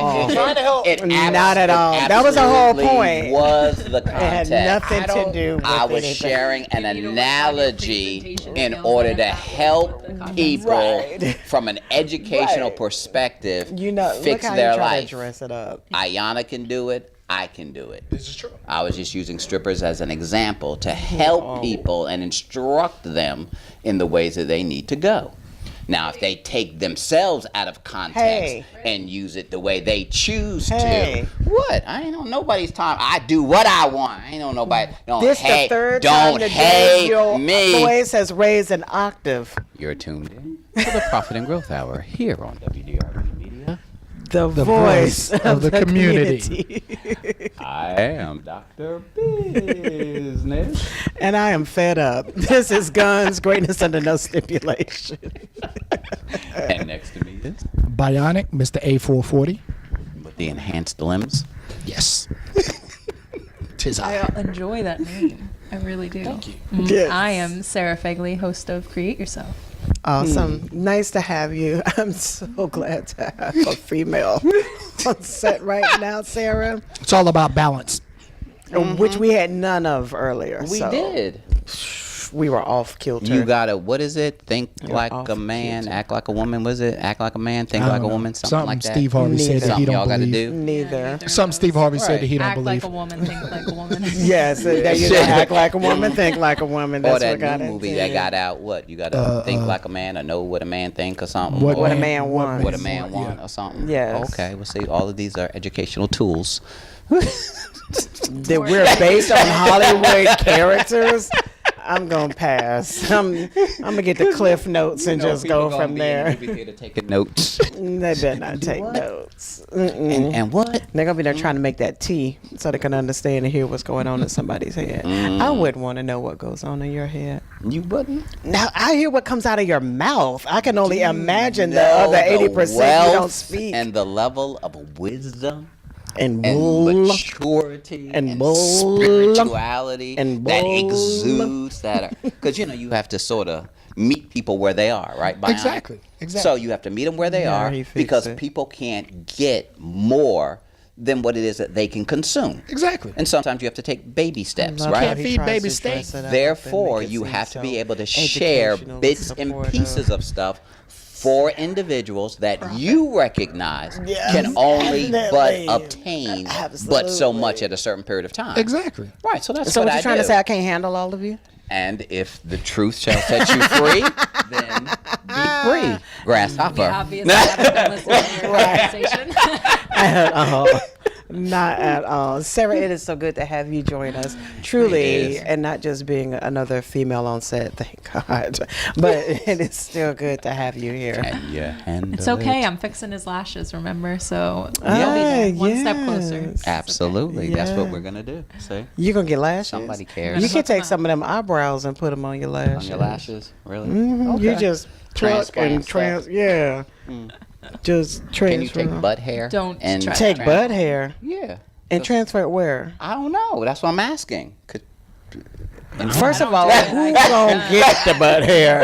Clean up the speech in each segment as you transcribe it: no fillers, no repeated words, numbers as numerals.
all. Trying to help. Not at all. That was the whole point. Was the context. It had nothing to do with I was anything. sharing an analogy in order to help people from an educational perspective look fix how their you try life. to dress it up. Ayana can do it. I can do it. This is true. I was just using strippers as an example to help people and instruct them in the ways that they need to go. Now, if they take themselves out of context and use it the way they choose to, what? I ain't on nobody's time. I do what I want. I ain't on nobody. Don't This hate, the third don't time hate your me. voice has raised an octave. You're tuned in to the Profit and Growth Hour here on WDRBmedia. The voice of the community. I am Dr. Bizness. And I am fed up. This is Guns, Greatness Under No Stipulation. And next to me is Bionik, Mr. A440. with the enhanced limbs. Yes. Tis I I. enjoy that name. I really do. Thank you. Yes. I am Sarah Fegley, host of Create Yourself. Awesome. Nice to have you. I'm so glad to have a female on set right now, Sarah, It's all about balance. which we had none of earlier. We so did. We were off kilter. You gotta, what is it? Think like off a man, kilter. act like a woman. Was it? Act like a man, think I like a don't know. woman, something like that. Steve Harvey said that he Something don't y'all gotta believe. do. Neither. Something Steve Harvey said that he don't Act believe. like a woman, think like a woman. Yes, there you go. Act like a woman, think like a woman. Or That's that what got new it. movie that got out. What you gotta think like a man, or know what a man think, or something. What What a or man wants. what a man want, or something. Yes. Okay. Well, see, all of these are educational tools. That we're based on Hollywood characters. I'm gonna pass. I'm gonna get the cliff notes and just go from there. Taking notes. They better not take notes. And what? They're gonna be there trying to make that tea so they can understand and hear what's going on in somebody's head. I wouldn't want to know what goes on in your head. You wouldn't? Now I hear what comes out of your mouth. I can only imagine the other 80% you don't speak. And the level of wisdom And and bull. maturity And and, bull. spirituality And that bull. exudes that are, because you have to sort of meet people where they are, right? Bionik? Exactly. So you have to meet them where they are, he fixed because it. people can't get more than what it is that they can consume. Exactly. And sometimes you have to take baby steps, Love right? how Can't he feed tries baby to steak. dress it up and Therefore, make it you seem have to be so able to share educational, bits and supportive. pieces of stuff for individuals that you recognize Yes, can only definitely. but obtain but so Absolutely. much at a certain period of time. Exactly. Right, so that's So what what I you trying do. to say? I can't handle all of you? And if the truth shall set you free, then be free, grasshopper. Obviously, I haven't been listening to your conversation. At all. Not at all. Sarah, it is so good to have you join us. Truly, It is. and not just being another female on set, thank God. But it is still good to have you here. Can you handle It's okay. it? I'm fixing his lashes, remember? So Ah, we'll be there. One step yes. closer. Absolutely. That's what Yeah. we're going to do. See? You gonna get lashes? Somebody cares. You can take some of them eyebrows and put them on your lashes. On your lashes? Really? You Okay. just pluck and Transplant yeah. Just transfer. Can you take them. butt hair? Don't and try. Take transfer- butt hair Yeah. and transfer it where? I don't know. That's what I'm asking. First of all, don't who's do it. gonna get the butt hair?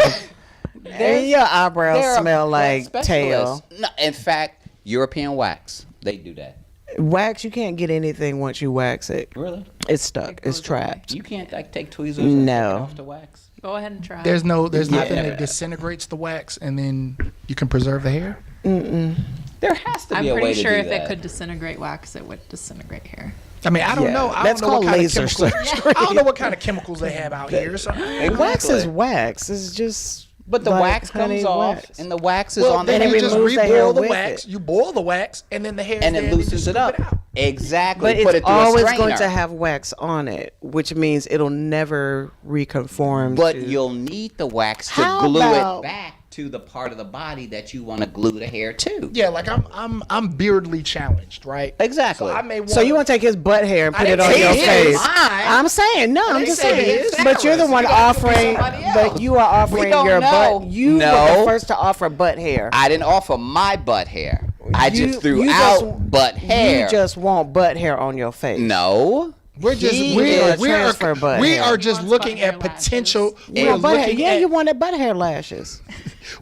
And your eyebrows There are smell like tail. specialists. No, in fact, European wax, they do that. Wax, you can't get anything once you wax it. Really? It's stuck. It's trapped. You can't like take tweezers and take it No. off the wax? Go ahead and try. There's nothing Yeah. that disintegrates the wax and then you can preserve the hair. There has to I'm be a way pretty to sure do if that. it could disintegrate wax, it would disintegrate hair. I mean, I don't Yeah, know. I that's don't know what called kind laser of chemicals. surgery. I don't know what kind of chemicals they have out here. So. Wax is Exactly. wax. It's just. But the like wax honey comes off, wax. and the wax is Well, on the then And it you just removes the hair re-boil the with wax. it. You boil the wax, and then the hair and it there, loosens you it just up. scoop it out. Exactly. But Put it's it through a always going strainer. to have wax on it, which means it'll never reconform. But to, you'll need the wax to How glue about- it back to the part of the body that you want to glue the hair to. Yeah, like I'm beardly challenged, right? Exactly. So I may want. So you want to take his butt hair and I put it didn't on say your his. face? Mine. I'm saying no. I'm didn't just say saying. his. But you're the one Sarah's. It could be offering. somebody But else. you are offering don't your know. butt. You were No. the first to offer butt hair. I didn't offer my butt hair. I You- just threw you out just- butt hair. You just want butt hair on your face. No. We're just He we is are gonna transfer butt we hair. are He just wants looking butt hair at potential. lashes. You We're want butt hair? looking Yeah, at you wanted butt hair lashes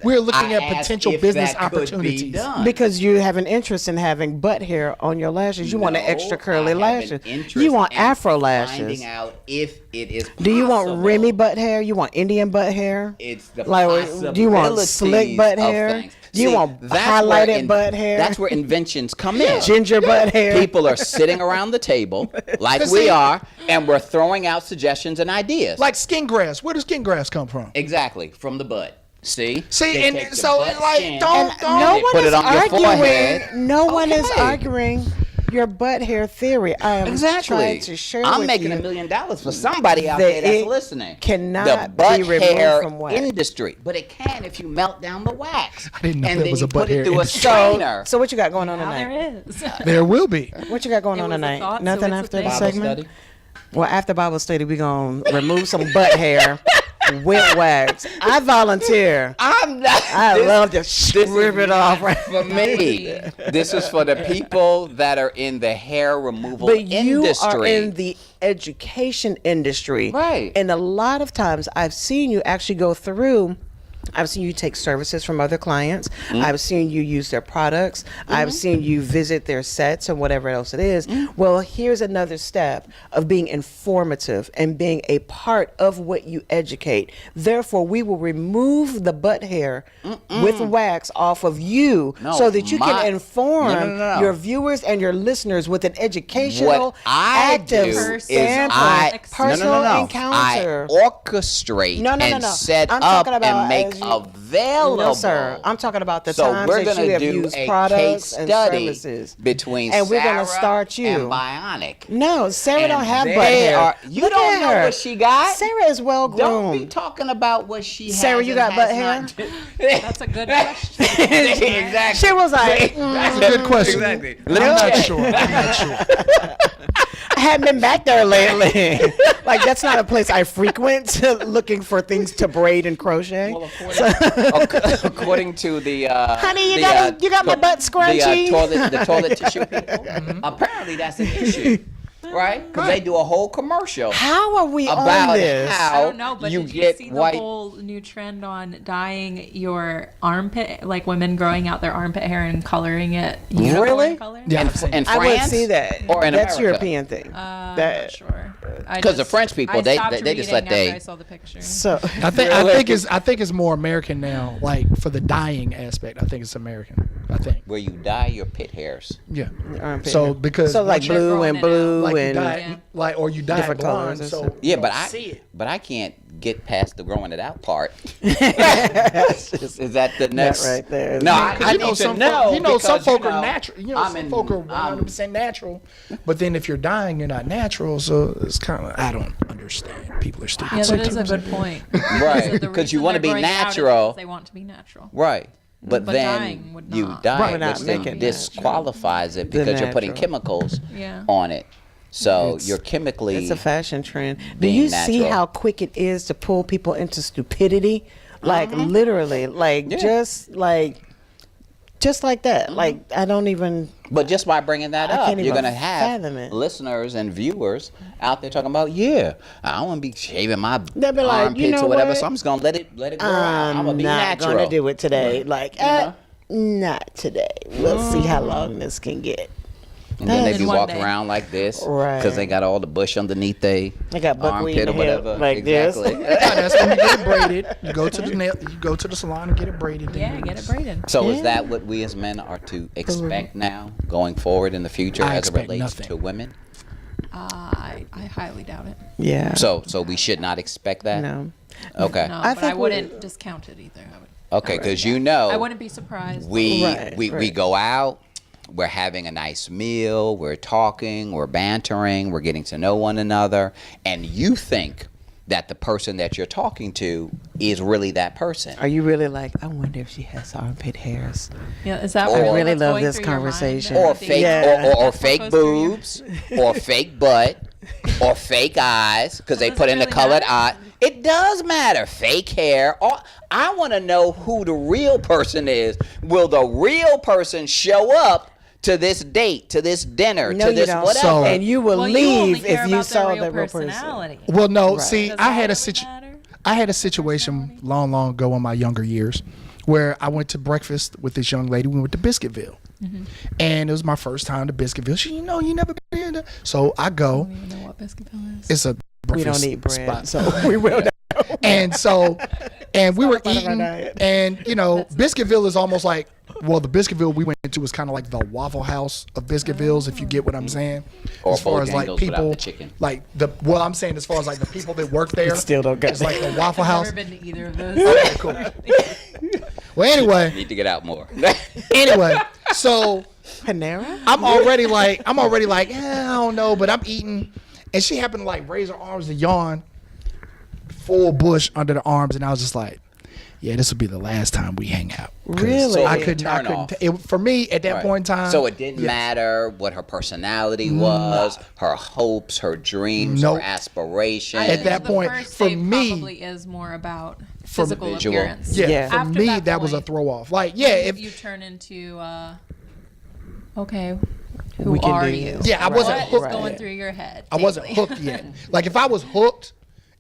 we're looking at I asked potential if business that could be opportunities. done. because you have an interest in having butt hair on your lashes. You want an No, extra curly I have an lashes. interest You want in Afro lashes. Finding out if it is possible. Do you want Remy butt hair? You want Indian butt hair? It's the Like, do you want slick butt possibilities of hair? things. Do you See, want that's where highlighted butt hair? That's where inventions come in. Ginger butt hair. People are sitting around the table like Cause we see- are, and we're throwing out suggestions and ideas. Like skin grass. Where does skin grass come from? Exactly, from the butt. See? See, They and take the so, butt like, skin don't- And don't- no they one put is it on your forehead. arguing. No one is Okay. arguing your butt hair theory. I am Exactly. trying to share I'm with making you $1 million for somebody out that there that's it listening. cannot the be butt removed hair from wax. industry, but it can if you melt down the wax. I didn't know and there then was you a butt put it hair through a industry. strainer. So what you got going on Now tonight? there is. There will be. What you got going It on was a tonight? thought, so Nothing it's a after the thing. Bible segment? study. Well, after Bible study, we're going to remove some butt hair with wax. I volunteer. I'm not. I love to this strip is it off. not for me. This is for the people that are in the hair removal But you industry. are in the education industry. Right. And a lot of times I've seen you actually go through. I've seen you take services from other clients. Mm-hmm. I've seen you use their products. I've seen you visit their sets and whatever else it is. Well, here's another step of being informative and being a part of what you educate. Therefore, we will remove the butt hair with wax off of you No, so that you my- can inform No. your viewers and your listeners with an educational, what I active do is standpoint, I personal I encounter. orchestrate No, and I'm set up talking about and make as you- available. No, sir. I'm talking about the So times we're that gonna you have do used a products case and study services. between And we're gonna Sarah start you. and Bionic. No, Sarah And don't have they butt hair. are- you Look don't at know her. what she got. Sarah is well Don't be groomed. talking about what she has. Sarah, you and got has butt hair? not- That's a good question. Exactly. She was like, That's a good question. Exactly. I'm not sure. I'm not sure. I haven't been back there lately. Like, that's not a place I frequent looking for things to braid and crochet. Well, according to the Honey, you the, got my butt scrunchy? the toilet tissue people. Apparently, that's an issue, right? Because they do a whole commercial How are we on about this? how I don't know, but you did you get see the white. whole new trend on dyeing your armpit, like women growing out their armpit hair and coloring it unicorn Really? color? Yeah, in, I've seen in I would France see that. or in That's America? European thing. I'm That- not sure. I 'Cause the just- French people, I they stopped just let reading after they- I saw the picture. So I think it's more American now. Like for the dyeing aspect, I think it's American. I think. Where you dye your pit hairs. Yeah. armpit So hair. because so like They're blue growing and it blue out. like you and dye, Yeah. like or you dye it Different blonde, colors and so stuff. Yeah, you but don't I see it. but I can't get past the growing it out part. is that the next? right there. No, I mean, I you need know to some know. folk, you know some because, folk you are know, natural. You know I'm some in- folk are I'm- 100% natural, but then if you're dying, you're not natural. So it's kind of I don't understand. People are stupid. Yeah, that is a sometimes. good point. Right, The 'cause you reason wanna they're be growing out is natural. because They want to be natural. Right. But But then dyeing would you not. dye Right. it, Not which then making it disqualifies it The because you're putting natural. chemicals Yeah. on it. So It's- you're chemically. It's a fashion trend. Do being you see natural. how quick it is to pull people into stupidity? Like literally, like Yeah. just like that. Like I don't even. But just by bringing that I up, can't you're even going to have fathom it. listeners and viewers out there talking about, yeah, I don't want to be shaving my They'll be like, armpits you know or whatever, what? so I'm just going to let it grow out. I'm I'm going to be not natural. gonna do it today. Like know? not today. We'll see how long this can get. And then they That be is one walking day. around like this Right. because they got all the bush underneath they got buckwheat armpit or in the hip, whatever. like this. exactly. Yeah, that's when you get it braided. You go to the you go to the salon and get it braided. then Yeah, you get use it braided. So Yeah. is that what we as men are to expect now, going forward in the future, I as it expect relates nothing. to women? I highly doubt it. Yeah. So we should not expect that. no. Okay. No, I but I think we- wouldn't discount it either. Okay, because you know I wouldn't be surprised. we Right, we right. go out, we're having a nice meal, we're talking, we're bantering, we're getting to know one another, and you think that the person that you're talking to is really that person. Are you really like? I wonder if she has armpit hairs. Yeah, is that Or- what I really that's love going this through your mind? conversation. Or You think fake Yeah. or that's what fake goes through your- boobs or fake butt or fake eyes because they does put it in the really colored matter? eye. It does matter. Fake hair. I want to know who the real person is. Will the real person show up to this date, to this dinner, No, to you this don't. whatever. So- And you will Well, you only leave care if you about saw their real that real person. personality. Well, no, Right. see, Does I all had a of it matter? situation long ago in my younger years where I went to breakfast with this young lady. We went to Biscuitville. And it was my first time to Biscuitville. She, you never been here. So I go. I don't even know what Biscuitville is. It's a We don't breakfast eat bread, spot. so we will. And we were part of our eating, diet. and Biscuitville is almost like, well, the Biscuitville we went to was kind of like the Waffle House of Biscuitvilles, if you get what I'm saying. Or as far as like Bojangles without people, the chicken. I'm saying as far as like the people that work there, Still don't get it's like the Waffle I've House. never been to either of those. Okay, cool. Well, anyway, Need to get out more. so Panera? I'm already like, I don't know, but I'm eating, and she happened to like raise her arms and yawn, full bush under the arms, and I was just like, yeah, this will be the last time we hang out. 'Cause Really? So I it couldn't. turn off. For me at that Right. point in time. So it didn't yes. matter what her personality was, her hopes, her dreams, Nope. her aspirations. At that the point, first for date me- probably is more about physical visual. appearance. Yeah, Yeah. for After me that that was a point, throw off. Like, yeah, if you turn into okay, who We can are do you? this. Yeah, I wasn't What is hooked going yet. through your head? I wasn't daily? hooked yet. Like if I was hooked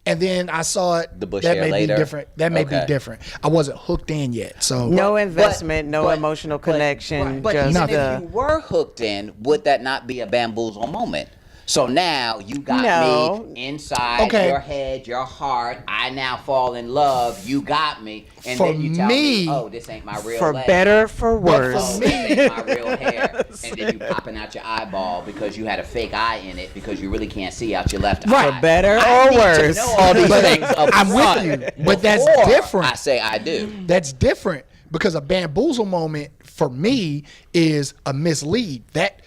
and then I saw it, The bush that hair may later? be different. That may be Okay. different. I wasn't hooked in yet. So No investment, no but- emotional connection. But just even Nothing. if you were hooked in, would that not be a bamboozle moment? So now you got No. me inside Okay. your head, your heart. I now fall in love. You got me, and For then you tell me, me- "Oh, this ain't my real for leg. better, for But worse. Oh, this ain't my real hair." And then you popping out your eyeball because you had a fake eye in it because you really can't see out your left eye. For better I or need worse. to know all these things up I'm with front you. But that's before different. I say I do. That's different because a bamboozle moment for me is a mislead. That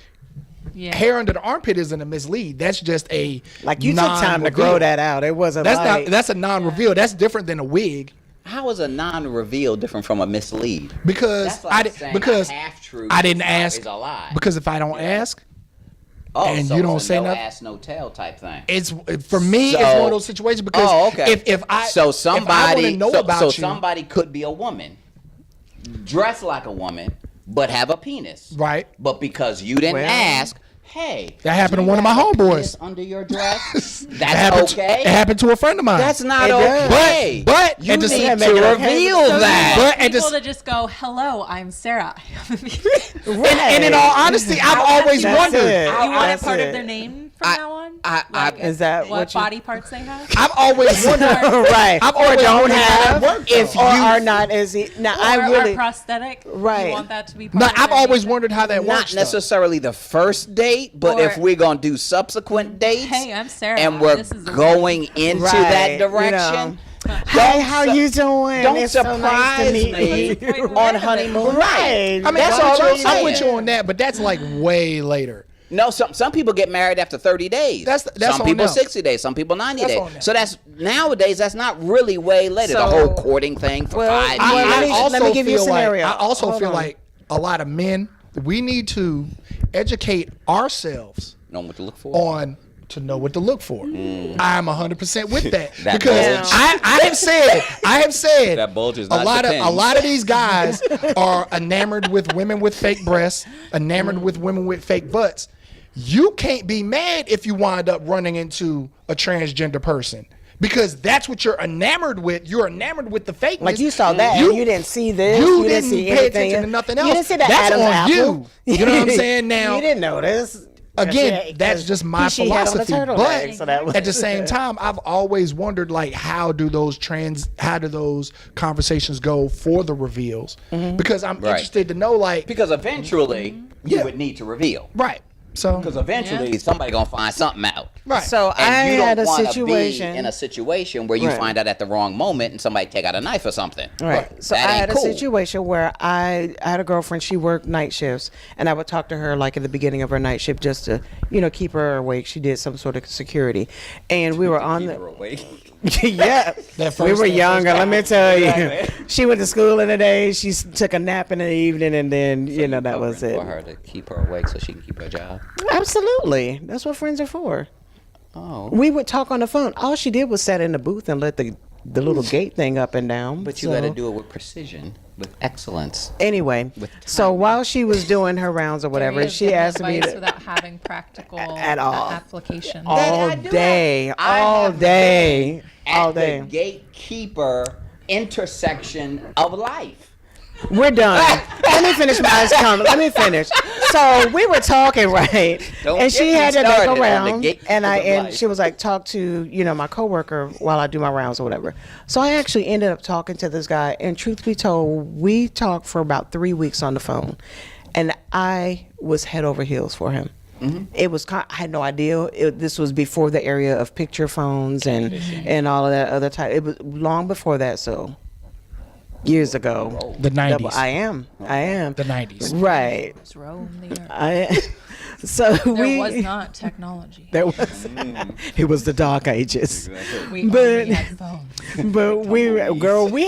Yeah. hair under the armpit isn't a mislead. That's just a Like you took time to grow non-reveal. that out. It wasn't That's like, not. That's a non-reveal. That's different than a wig How is a non-reveal different from a mislead? because That's like I did, saying because a half-truth I didn't ask is a lie. because if I don't ask, Oh, and so you don't it's a say no nothing? ass, no tell type thing. it's for me. It's So- one of those situations because Oh, okay. if I so if I somebody wanna know so, about so you, somebody could be a woman, dress like a woman, but have a penis. right? But because you didn't Well- ask, hey, That happened do to you one of my have a homeboys. penis under your dress. It That's happened. okay. It happened to a friend of mine. That's not It does. okay. But you at the need same- to make it okay. reveal So that. you But want at people this- to just go, "Hello, I'm Sarah." and in all honesty, I've always That's wondered. it. You want it That's part it. of their name from now on? Is that what what you- body parts they have? I've always wondered. right. I've or always don't wondered how that have, worked, if though. or are not as now. I Or really prosthetic. Right. You want that to be part No, of I've their always name? wondered how that Not works. though. necessarily the first date, but Or- if we're gonna do subsequent dates, Hey, I'm Sarah. and we're This is a going into Right, that you know. direction. Hey, how you doing? Don't It's so nice to surprise meet me you. on honeymoon Right. night. I mean, That's I'm all with you- I'm I'm saying. with you on that, but that's like way later. No, some people get married after 30 days. That's some on people them. 60 days, some people 90 That's days. on them. So that's nowadays that's not really way later. The So- whole courting thing for Well, 5 I- years. let me- also let me give you a feel scenario. Like, I also Hold feel on. like a lot of men, we need to educate ourselves Know what to look for. on to know what to look for. I'm 100% with that, That because bulge. I have said That bulge is a not lot the of pins. a lot of these guys are enamored with women with fake breasts, enamored with women with fake butts. You can't be mad if you wind up running into a transgender person. Because that's what you're enamored with. You're enamored with the fakeness. Like you saw that, and you didn't see this. You didn't see pay anything. attention to nothing else. You didn't see that That's Adam's on apple. you. You know what I'm saying? Now, you didn't notice. again, that's just my she had on a philosophy. turtleneck, But so that was- at the same time, I've always wondered, like, how do those conversations go for the reveals? Because I'm Right. interested to know, like, Because eventually you Yeah. would need to reveal. right. So, Because eventually somebody gonna find something out. right. So And I you don't had a wanna situation be in a situation where you Right. find out at the wrong moment and somebody take out a knife or something. Right. So That I ain't had a cool. situation where I had a girlfriend. She worked night shifts, and I would talk to her like at the beginning of her night shift just to, keep her awake. She did some sort of security, and we were on the. Yeah, That we first- were that younger. first Let me tell you, she went to school in the day. She took a nap in the evening, and then that was it. For her to keep her awake so she can keep her job. Absolutely, that's what friends are for. Oh. We would talk on the phone. All she did was sat in the booth and let the the little gate thing up and down. But you got to do it with precision, with excellence. Anyway, With so time. while she was doing her rounds or whatever, she asked me to, without having practical At all. application. all I do day, have. I all have day, At all the day. gatekeeper intersection of life. We're done. Let me finish my comment. Let me finish. So we were talking, right? Don't And get she me had to started look on the around, gatekeepers and of life. she was like, talk to my coworker while I do my rounds or whatever. So I actually ended up talking to this guy, and truth be told, we talked for about 3 weeks on the phone, and I was head over heels for him. It was I had no idea. This was before the area of picture phones and all of that other type. It was long before that, so years ago. The 90s. I am. The 90s. Right. Just roam the earth. So There was not technology. There was. It was the dark ages. We but- only had phones. But we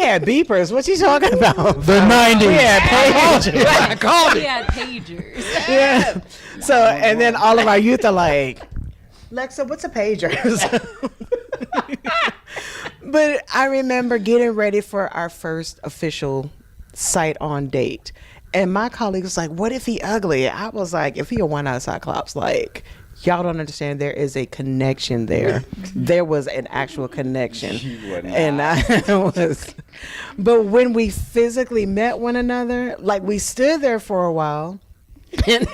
had beepers. What you talking about? The 90s. We had pagers. I called We it. had pagers. Yeah. So and then all of our youth are like, Lexa, what's a pager? But I remember getting ready for our first official sight-on date. And my colleague was like, what if he ugly? I was like, if he a one-eyed cyclops, like, y'all don't understand, there is a connection there. There was an actual connection. And I was, but when we physically met one another, like we stood there for a while. And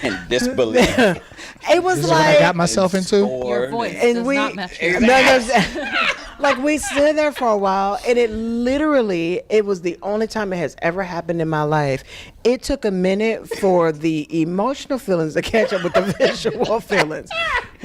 And disbelief. it was This is what I like, got myself into. Your voice and does we, not match your like we stood there for a while, and it was the only time it has ever happened in my life. It took a minute for the emotional feelings to catch up with the visual feelings.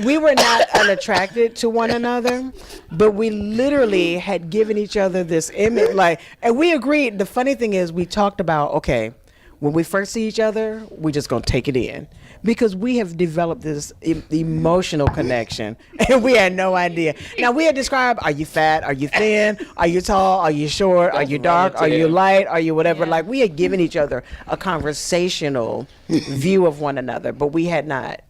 We were not unattracted to one another, but we literally had given each other this image, and we agreed. The funny thing is, we talked about, okay, when we first see each other, we're just gonna take it in, because we have developed this emotional connection, and we had no idea. Now we had described: are you fat? Are you thin? Are you tall? Are you short? Are you dark? Are you light? Are you whatever? Yeah. Like we had given each other a conversational view of one another, but we had not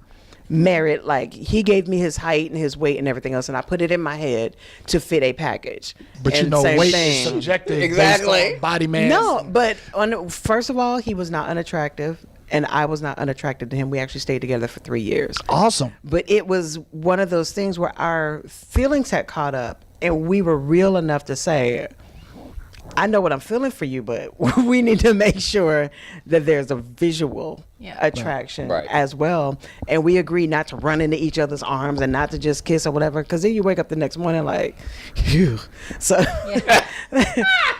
married. Like he gave me his height and his weight and everything else, and I put it in my head to fit a package. But And same weight thing. is subjective. Exactly. Based on body mass. No, but first of all, he was not unattractive, and I was not unattracted to him. We actually stayed together for 3 years. Awesome. But it was one of those things where our feelings had caught up, and we were real enough to say, I know what I'm feeling for you, but we need to make sure that there's a visual attraction Right. as well. And we agreed not to run into each other's arms and not to just kiss or whatever, because then you wake up the next morning like, phew. So,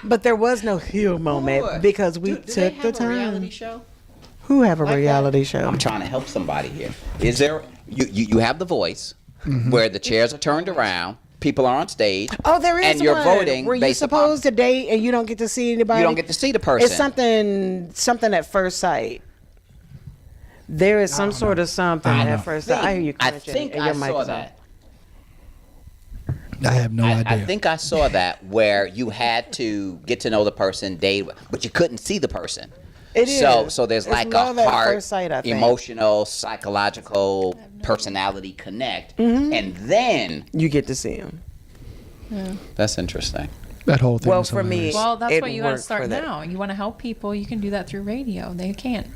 but there was no phew moment because we took the time. reality show? Who have a Like that? reality show? I'm trying to help somebody here. Is there? You have the voice where the chairs are turned around, people are on stage. Oh, there is and you're one voting where you're based upon- supposed to date and you don't get to see anybody. You don't get to see the person. It's something at first sight. There is some sort of something at first sight. I hear you I crunching, think and I your mic saw is on. that. I have no idea. I think I saw that where you had to get to know the person, date, but you couldn't see the person. It So is. there's It's like love a at heart, first sight, I think. emotional, psychological, personality connect, Mm-hmm. and then You get to see him. that's interesting. That whole thing. Well, is for me, hilarious. Well, that's It what you got to worked start for that. now. You want to help people, you can do that through radio. They can't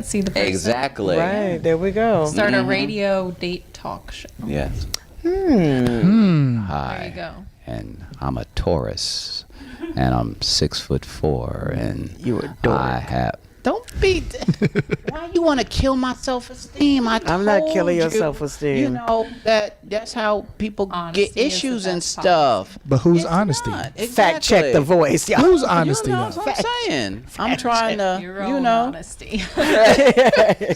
see the person. Exactly. Right, there we go. Start a radio date talk show. Yes. There Hi. you go. And I'm a Taurus, and I'm 6'4", and You a dork. I have. Don't be. Why you want to kill my self-esteem? I'm not told killing your you. self-esteem. You know that's how people Honesty get is issues the and best stuff. But whose It's honesty? not. Fact check the Exactly. voice. y'all. Whose honesty? You know though? what I'm saying? I'm trying to, Your you own know, honesty.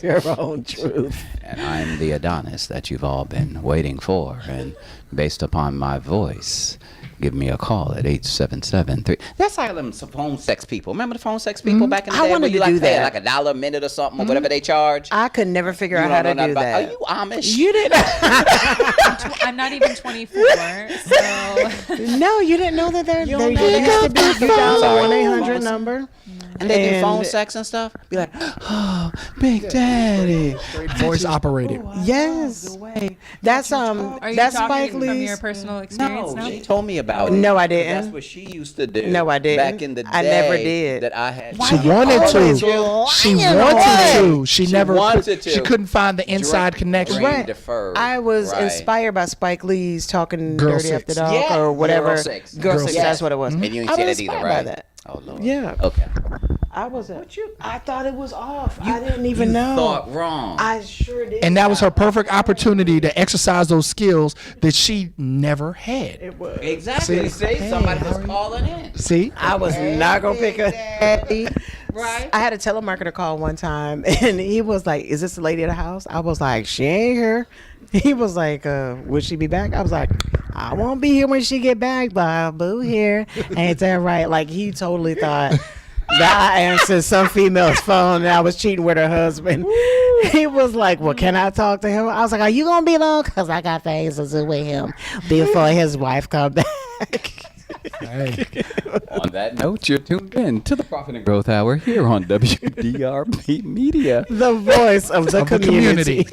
Your own truth. and I'm the Adonis that you've all been waiting for. And based upon my voice, give me a call at 877-3. That's how them phone sex people. Remember the phone sex people back in the I day? wanted where you to like do pay that. like $1 a minute or something or whatever they charge. I could never figure out You how don't to know do nothing that. about- Are you Amish? You didn't. I'm not even 24, so No, you didn't know that there don't know used to that. be. You dial Sorry. a 1-800 number. And they do And- phone sex and stuff. Be like, oh, Big Daddy. Voice operated. Yes. That's Are you that's talking Spike from Lee's. your personal experience No, now? she told me about it. No, I But didn't. That's what she used to do. No, I didn't. Back in the day. I never did. That I had. She wanted always to. lying She on wanted her. to. She never. wanted to. She couldn't find the inside Drink- connection. drink Right. deferred. I was Right. inspired by Spike Lee's Talking Girl Dirty Six. After Dark Yeah, or whatever. Girl Six. Girl Six, Yes. that's what it was. And you ain't I say was that either, inspired by right? that. Oh Lord. Yeah. Okay. I wasn't. I thought it was off. I didn't even know. Thought wrong. I sure did. And that was her perfect opportunity to exercise those skills that she never had. It was. Exactly. See, somebody was calling in. See? I was not gonna pick a daddy. Right. I had a telemarketer call one time, and he was like, "Is this the lady at the house?" I was like, "She ain't here." He was like, "Will she be back?" I was like, "I won't be here when she get back, but I'll be here." Ain't that right? Like he totally thought that I answered some female's phone and I was cheating with her husband. He was like, "Well, can I talk to him?" I was like, "Are you gonna be long? Cause I got things to do with him before his wife come back." Hey. On that note, you're tuned in to the Profit and Growth Hour here on WDRBmedia. The voice of the community.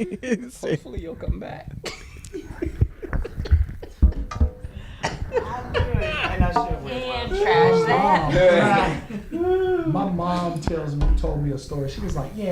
Hopefully you'll come back. Trash that. My mom told me a story. She was like, "Yeah,